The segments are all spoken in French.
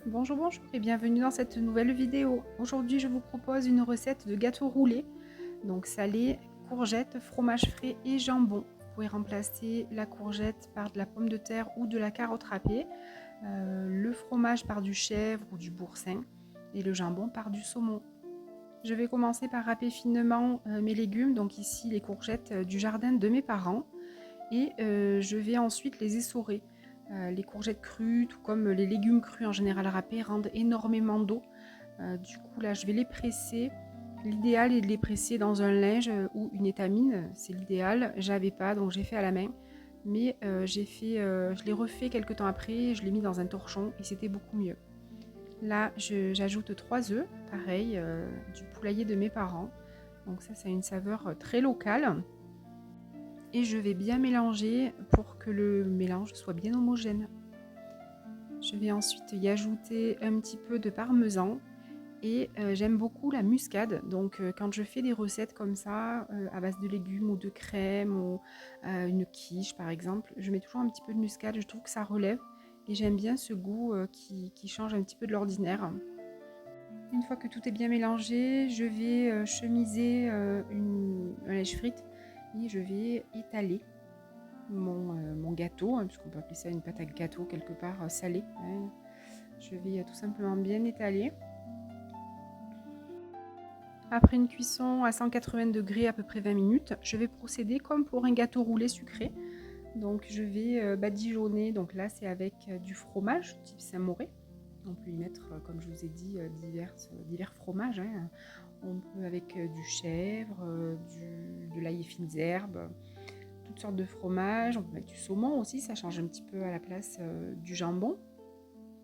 Bonjour, bonjour et bienvenue dans cette nouvelle vidéo. Aujourd'hui, je vous propose une recette de gâteau roulé, donc salé, courgettes, fromage frais et jambon. Vous pouvez remplacer la courgette par de la pomme de terre ou de la carotte râpée, le fromage par du chèvre ou du boursin et le jambon par du saumon. Je vais commencer par râper finement mes légumes, donc ici les courgettes du jardin de mes parents, et je vais ensuite les essorer. Les courgettes crues, tout comme les légumes crus en général râpés, rendent énormément d'eau. Du coup là je vais les presser. L'idéal est de les presser dans un linge ou une étamine, c'est l'idéal. J'avais pas, donc j'ai fait à la main. Mais je l'ai refait quelques temps après, je l'ai mis dans un torchon et c'était beaucoup mieux. Là j'ajoute 3 œufs, pareil, du poulailler de mes parents. Donc ça a une saveur très locale. Et je vais bien mélanger pour que le mélange soit bien homogène. Je vais ensuite y ajouter un petit peu de parmesan et j'aime beaucoup la muscade. Donc quand je fais des recettes comme ça à base de légumes ou de crème ou une quiche par exemple, je mets toujours un petit peu de muscade, je trouve que ça relève et j'aime bien ce goût qui change un petit peu de l'ordinaire. Une fois que tout est bien mélangé, je vais chemiser un lèche frite et je vais étaler mon gâteau, hein, puisqu'on peut appeler ça une pâte à gâteau quelque part salée. Hein. Je vais tout simplement bien étaler. Après une cuisson à 180 degrés à peu près 20 minutes, je vais procéder comme pour un gâteau roulé sucré. Donc je vais badigeonner, donc là c'est avec du fromage type Saint-Mauré. On peut y mettre, comme je vous ai dit, divers fromages. Hein. On peut avec du chèvre, de l'ail et fines herbes, toutes sortes de fromages. On peut mettre du saumon aussi, ça change un petit peu à la place du jambon.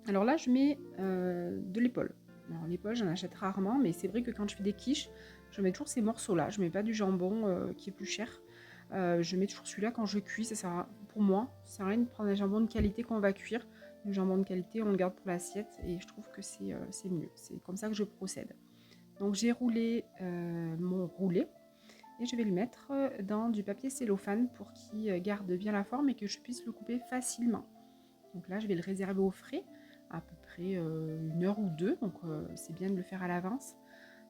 Alors là, je mets de l'épaule. Alors l'épaule, j'en achète rarement, mais c'est vrai que quand je fais des quiches, je mets toujours ces morceaux-là. Je mets pas du jambon qui est plus cher. Je mets toujours celui-là quand je cuis. Ça sert à, pour moi, ça sert à rien de prendre un jambon de qualité qu'on va cuire. Le jambon de qualité, on le garde pour l'assiette et je trouve que c'est mieux. C'est comme ça que je procède. Donc j'ai roulé mon roulé et je vais le mettre dans du papier cellophane pour qu'il garde bien la forme et que je puisse le couper facilement. Donc là, je vais le réserver au frais, à peu près 1 heure ou 2, donc c'est bien de le faire à l'avance.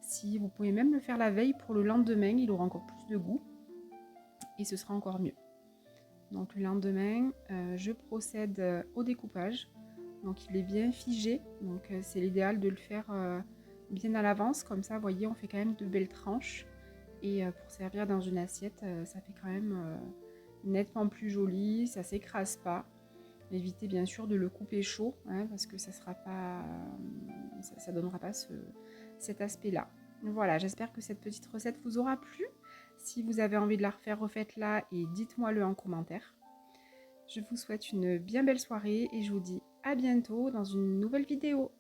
Si vous pouvez même le faire la veille pour le lendemain, il aura encore plus de goût et ce sera encore mieux. Donc le lendemain, je procède au découpage. Donc il est bien figé, donc c'est l'idéal de le faire bien à l'avance, comme ça, vous voyez, on fait quand même de belles tranches. Et pour servir dans une assiette, ça fait quand même nettement plus joli, ça s'écrase pas. Évitez bien sûr de le couper chaud, hein, parce que ça sera pas, ça donnera pas cet aspect-là. Voilà, j'espère que cette petite recette vous aura plu. Si vous avez envie de la refaire, refaites-la et dites-moi-le en commentaire. Je vous souhaite une bien belle soirée et je vous dis à bientôt dans une nouvelle vidéo.